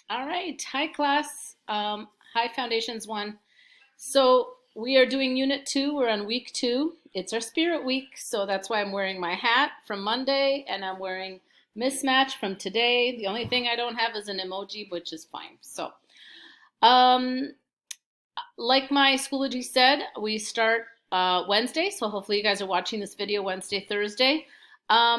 All right. Hi, class. Hi, Foundations 1. So we are doing Unit 2. We're on week 2. It's our Spirit Week, so that's why I'm wearing my hat from Monday, and I'm wearing Mismatch from today. The only thing I don't have is an emoji, which is fine. So, um, like my Schoology said, we start Wednesday, so hopefully you guys are watching this video Wednesday, Thursday.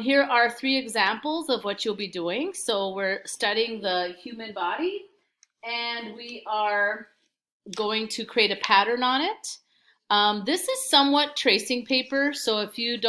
Here are 3 examples of what you'll be doing. So we're studying the human body, and we are going to create a pattern on it. This is somewhat tracing paper, so if you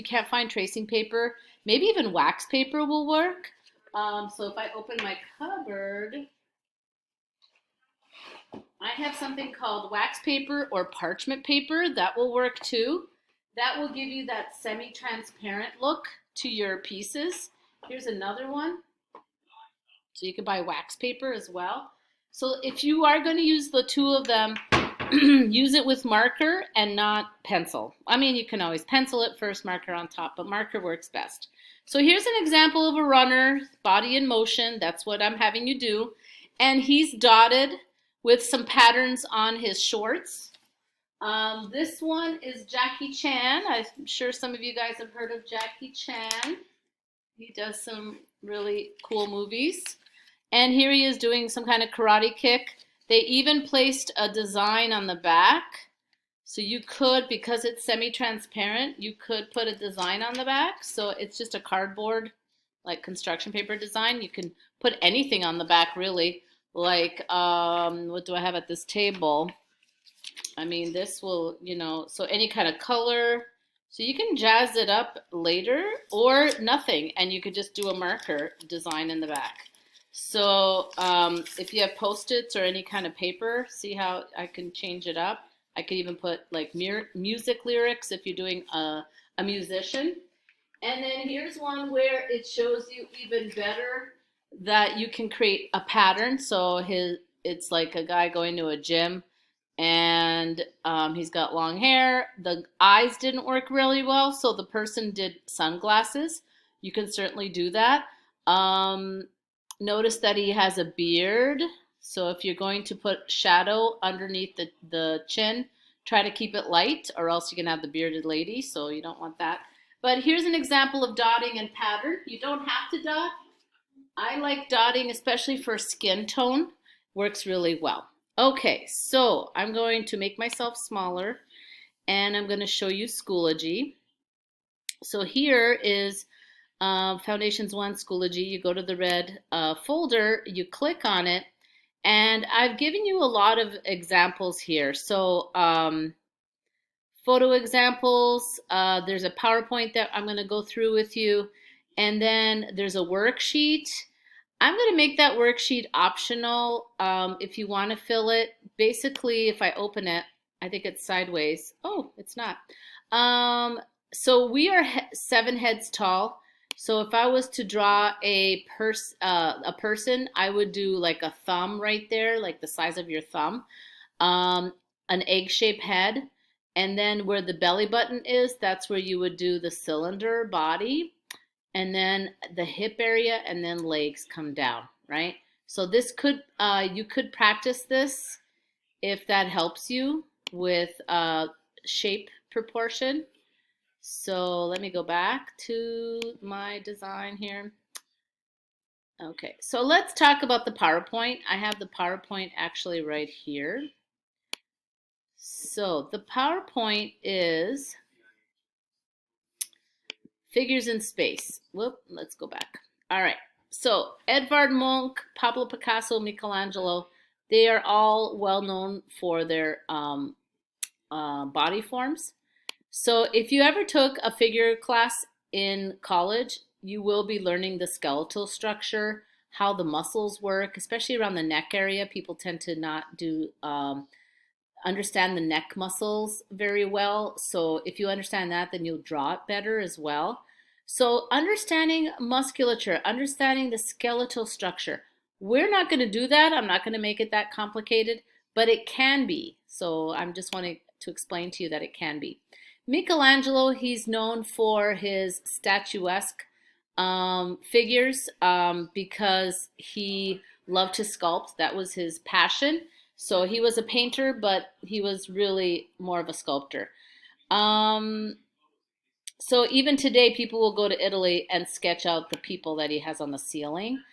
can't find tracing paper, maybe even wax paper will work. So if I open my cupboard, I have something called wax paper or parchment paper. That will work too. That will give you that semi-transparent look to your pieces. Here's another one. So you can buy wax paper as well. So if you are going to use the two of them, use it with marker and not pencil. I mean, you can always pencil it first, marker on top, but marker works best. So here's an example of a runner, body in motion. That's what I'm having you do. And he's dotted with some patterns on his shorts. This one is Jackie Chan. I'm sure some of you guys have heard of Jackie Chan. He does some really cool movies. And here he is doing some kind of karate kick. They even placed a design on the back. So you could, because it's semi-transparent, you could put a design on the back. So it's just a cardboard, like construction paper design. You can put anything on the back, really. Like, what do I have at this table? I mean, this will, so any kind of color. So you can jazz it up later or nothing, and you could just do a marker design in the back. So if you have Post-its or any kind of paper, see how I can change it up. I could even put like music lyrics if you're doing a musician. And then here's one where it shows you even better that you can create a pattern. So it's like a guy going to a gym, and he's got long hair. The eyes didn't work really well, so the person did sunglasses. You can certainly do that. Notice that he has a beard. So if you're going to put shadow underneath the chin, try to keep it light, or else you can have the bearded lady, so you don't want that. But here's an example of dotting and pattern. You don't have to dot. I like dotting, especially for skin tone. Works really well. Okay, so I'm going to make myself smaller, and I'm going to show you Schoology. So here is Foundations 1 Schoology. You go to the red folder, you click on it, and I've given you a lot of examples here. So photo examples, there's a PowerPoint that I'm going to go through with you, and then there's a worksheet. I'm going to make that worksheet optional if you want to fill it. Basically, if I open it, I think it's sideways. Oh, it's not. So we are 7 heads tall. So if I was to draw a person, I would do like a thumb right there, like the size of your thumb, an egg-shaped head, and then where the belly button is, that's where you would do the cylinder body, and then the hip area, and then legs come down, right? So this could, you could practice this if that helps you with shape proportion. So let me go back to my design here. Okay, so let's talk about the PowerPoint. I have the PowerPoint actually right here. So the PowerPoint is figures in space. Whoop, let's go back. All right, so Edvard Munch, Pablo Picasso, Michelangelo, they are all well known for their body forms. So if you ever took a figure class in college, you will be learning the skeletal structure, how the muscles work, especially around the neck area. People tend to not do understand the neck muscles very well. So if you understand that, then you'll draw it better as well. So understanding musculature, understanding the skeletal structure. We're not going to do that. I'm not going to make it that complicated, but it can be. So I'm just wanting to explain to you that it can be. Michelangelo, he's known for his statuesque figures because he loved to sculpt. That was his passion. So he was a painter, but he was really more of a sculptor. Um, so even today, people will go to Italy and sketch out the people that he has on the ceiling.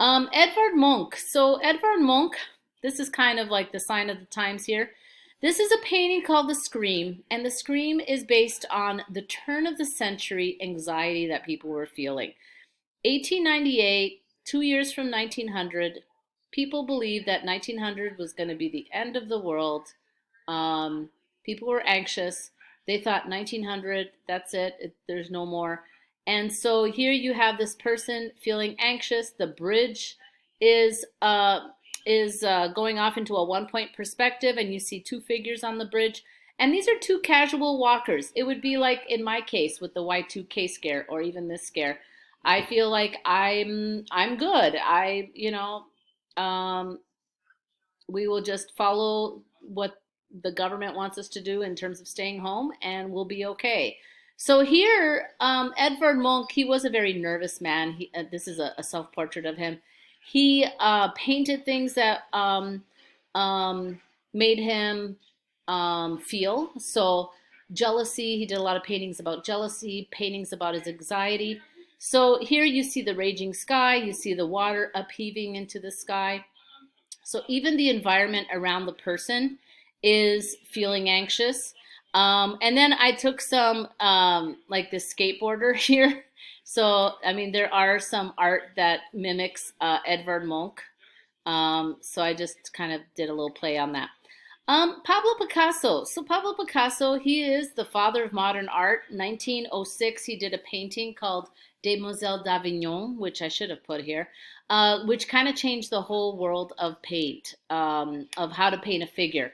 Edvard Munch. So Edvard Munch, this is kind of like the sign of the times here. This is a painting called The Scream, and The Scream is based on the turn of the century anxiety that people were feeling. 1898, 2 years from 1900, people believed that 1900 was going to be the end of the world. People were anxious. They thought 1900, that's it, there's no more. And so here you have this person feeling anxious. The bridge is going off into a one-point perspective, and you see two figures on the bridge. And these are two casual walkers. It would be like in my case with the Y2K scare, or even this scare. I feel like I'm good. We will just follow what the government wants us to do in terms of staying home, and we'll be okay. So here, Edvard Munch, he was a very nervous man. This is a self-portrait of him. He painted things that made him feel. So jealousy, he did a lot of paintings about jealousy, paintings about his anxiety. So here you see the raging sky, you see the water upheaving into the sky. So even the environment around the person is feeling anxious. And then I took some, like this skateboarder here. So, I mean, there are some art that mimics Edvard Munch. So I just kind of did a little play on that. Pablo Picasso. So Pablo Picasso, he is the father of modern art. 1906, he did a painting called Demoiselle d'Avignon, which I should have put here, which kind of changed the whole world of paint, of how to paint a figure.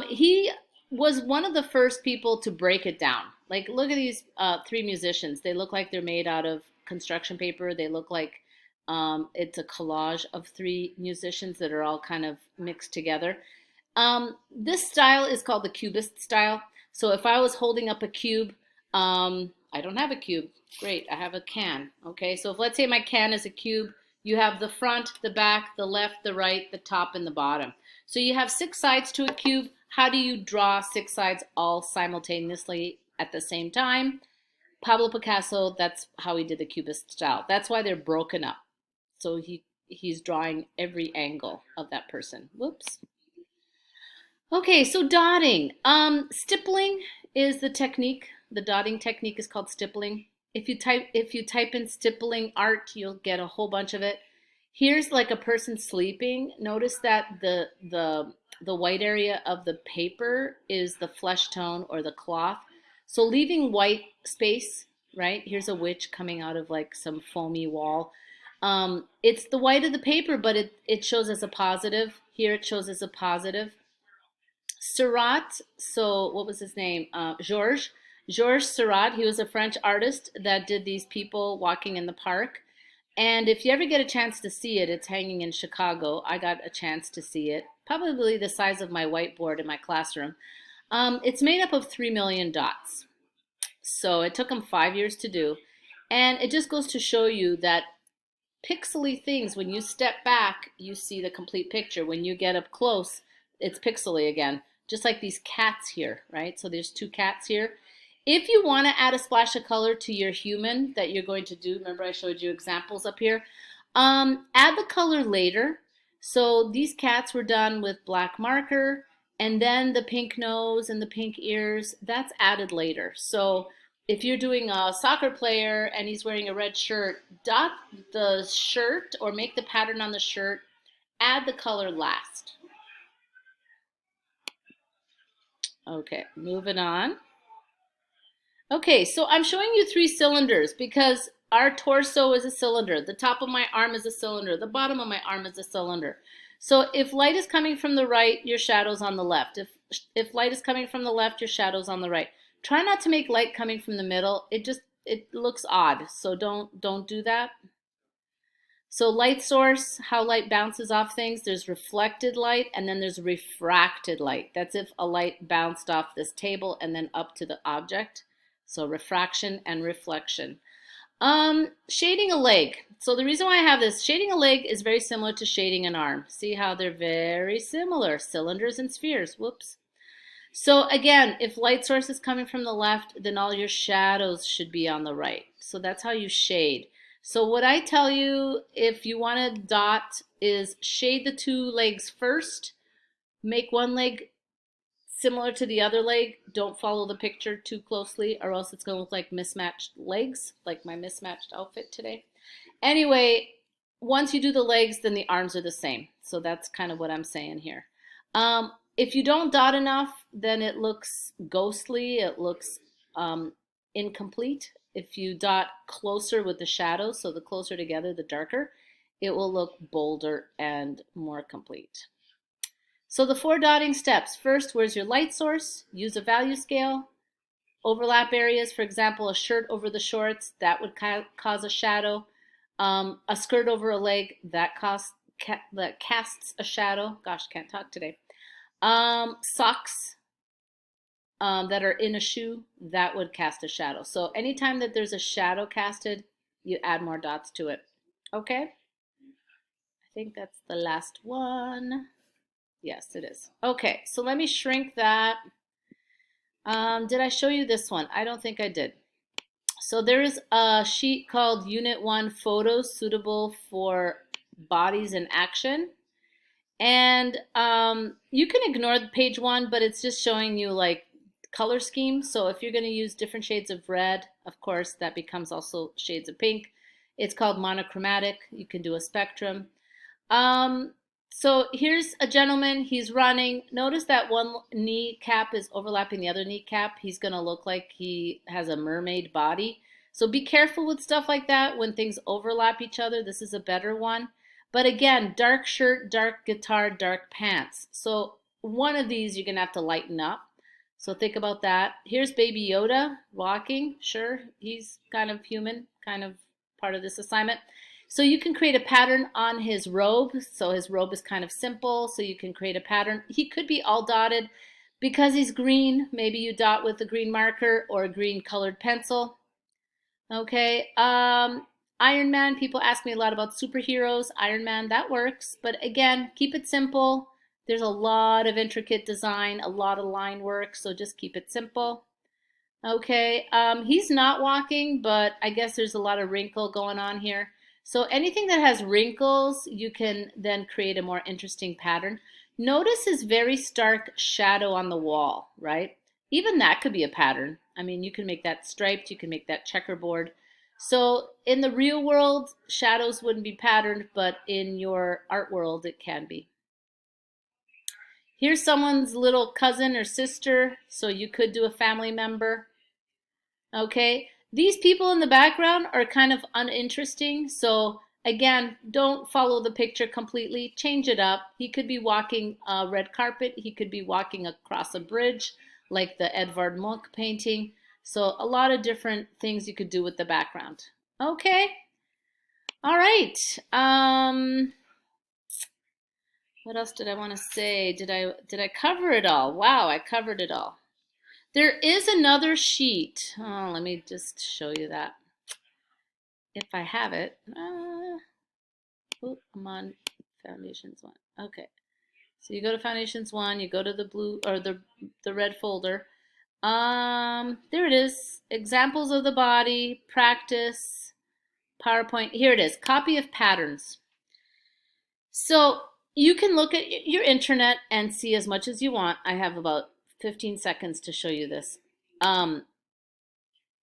He was one of the first people to break it down. Like, look at these three musicians. They look like they're made out of construction paper. They look like it's a collage of three musicians that are all kind of mixed together. This style is called the Cubist style. So if I was holding up a cube, I don't have a cube. Great, I have a can. Okay, so if let's say my can is a cube, you have the front, the back, the left, the right, the top, and the bottom. So you have 6 sides to a cube. How do you draw 6 sides all simultaneously at the same time? Pablo Picasso, that's how he did the Cubist style. That's why they're broken up. So he's drawing every angle of that person. Whoops. Okay, so dotting. Stippling is the technique. The dotting technique is called stippling. If you type in stippling art, you'll get a whole bunch of it. Here's like a person sleeping. Notice that the white area of the paper is the flesh tone or the cloth. So leaving white space, right? Here's a witch coming out of like some foamy wall. It's the white of the paper, but it shows as a positive. Here it shows as a positive. Seurat, so what was his name? Georges Seurat, he was a French artist that did these people walking in the park. And if you ever get a chance to see it, it's hanging in Chicago. I got a chance to see it, probably the size of my whiteboard in my classroom. It's made up of 3 million dots. So it took him 5 years to do. And it just goes to show you that pixely things, when you step back, you see the complete picture. When you get up close, it's pixely again. Just like these cats here, right? So there's 2 cats here. If you want to add a splash of color to your human that you're going to do, remember I showed you examples up here, add the color later. So these cats were done with black marker, and then the pink nose and the pink ears, that's added later. So if you're doing a soccer player and he's wearing a red shirt, dot the shirt or make the pattern on the shirt, add the color last. Okay, moving on. Okay, so I'm showing you 3 cylinders because our torso is a cylinder. The top of my arm is a cylinder. The bottom of my arm is a cylinder. So if light is coming from the right, your shadow's on the left. If light is coming from the left, your shadow's on the right. Try not to make light coming from the middle. It looks odd, so don't do that. So light source, how light bounces off things, there's reflected light and then there's refracted light. That's if a light bounced off this table and then up to the object. So refraction and reflection. Shading a leg. So the reason why I have this, shading a leg is very similar to shading an arm. See how they're very similar, cylinders and spheres. Whoops. So again, if light source is coming from the left, then all your shadows should be on the right. So that's how you shade. So what I tell you, if you want to dot, is shade the two legs first. Make one leg similar to the other leg. Don't follow the picture too closely or else it's going to look like mismatched legs, like my mismatched outfit today. Anyway, once you do the legs, then the arms are the same. So that's kind of what I'm saying here. If you don't dot enough, then it looks ghostly. It looks incomplete. If you dot closer with the shadows, so the closer together, the darker, it will look bolder and more complete. So the 4 dotting steps. First, where's your light source? Use a value scale. Overlap areas, for example, a shirt over the shorts, that would cause a shadow. A skirt over a leg, that casts a shadow. Gosh, can't talk today. Socks that are in a shoe, that would cast a shadow. So anytime that there's a shadow casted, you add more dots to it. Okay? I think that's the last one. Yes, it is. Okay, so let me shrink that. Did I show you this one? I don't think I did. So there is a sheet called Unit 1 Photos Suitable for Bodies in Action. And you can ignore the page 1, but it's just showing you like color scheme. So if you're going to use different shades of red, of course, that becomes also shades of pink. It's called monochromatic. You can do a spectrum. So here's a gentleman, he's running. Notice that one kneecap is overlapping the other kneecap. He's gonna look like he has a mermaid body. So be careful with stuff like that when things overlap each other. This is a better one. But again, dark shirt, dark guitar, dark pants. So one of these you're gonna have to lighten up. So think about that. Here's Baby Yoda walking. Sure, he's kind of human, kind of part of this assignment. So you can create a pattern on his robe. So his robe is kind of simple. So you can create a pattern. He could be all dotted because he's green. Maybe you dot with a green marker or a green colored pencil. Okay. Iron Man, people ask me a lot about superheroes. Iron Man, that works. But again, keep it simple. There's a lot of intricate design, a lot of line work. So just keep it simple. Okay. He's not walking, but I guess there's a lot of wrinkle going on here. So anything that has wrinkles, you can then create a more interesting pattern. Notice his very stark shadow on the wall, right? Even that could be a pattern. I mean, you can make that striped, you can make that checkerboard. So in the real world, shadows wouldn't be patterned, but in your art world, it can be. Here's someone's little cousin or sister, so you could do a family member. Okay. These people in the background are kind of uninteresting. So again, don't follow the picture completely. Change it up. He could be walking a red carpet. He could be walking across a bridge like the Edvard Munch painting. So a lot of different things you could do with the background. Okay. All right. What else did I want to say? Did I cover it all? Wow, I covered it all. There is another sheet. Oh, let me just show you that. If I have it. I'm on Foundations 1. Okay. So you go to Foundations 1, you go to the blue or the red folder. There it is. Examples of the body, practice, PowerPoint. Here it is. Copy of patterns. So you can look at your internet and see as much as you want. I have about 15 seconds to show you this.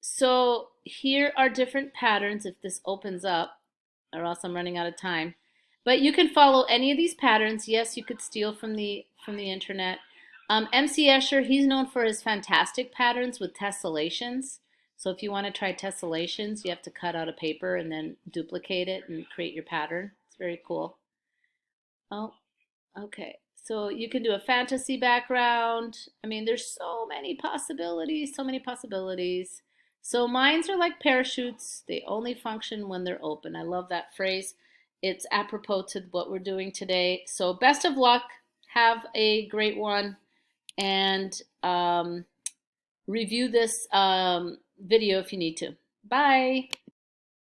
So here are different patterns if this opens up, or else I'm running out of time. But you can follow any of these patterns. Yes, you could steal from the internet. MC Escher, he's known for his fantastic patterns with tessellations. So if you want to try tessellations, you have to cut out a paper and then duplicate it and create your pattern. It's very cool. Oh, okay. So you can do a fantasy background. I mean, there's so many possibilities, so many possibilities. So mines are like parachutes. They only function when they're open. I love that phrase. It's apropos to what we're doing today. So best of luck. Have a great one. And review this video if you need to. Bye.